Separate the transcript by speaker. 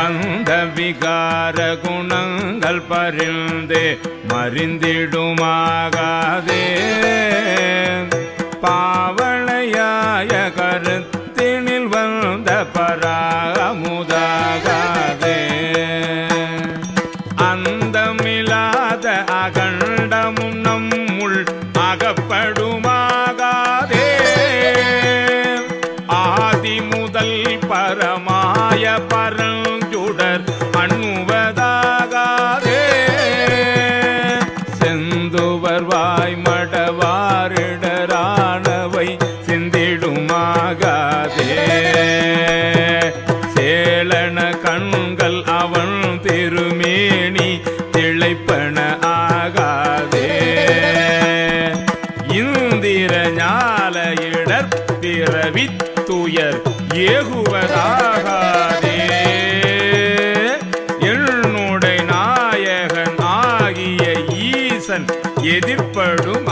Speaker 1: வந்த விகார குணங்கள் பரிந்தே மறிந்திடுமாகாதே பாவளையாய கருத்தினில் வந்த பராமுதாகாதே அந்தமில்லாத அகண்டமும் நம்முள் அகப்படுமாகாதே ஆதி முதல் பரமாய பரஞ்சுடர் அண்ணுவதாகாதே செந்துவர் வாய்மடவாரிடரானவை சிந்திடுமாகாதே சேளன கண்கள் அவன் திருமேனி திளைப்பன ஆகாதே இந்திர ஞால இடற்பிறவித்துயர் ஏகுவதாகாதே என்னுடைய நாயகன் ஆகிய ஈசன் எதிர்ப்படும்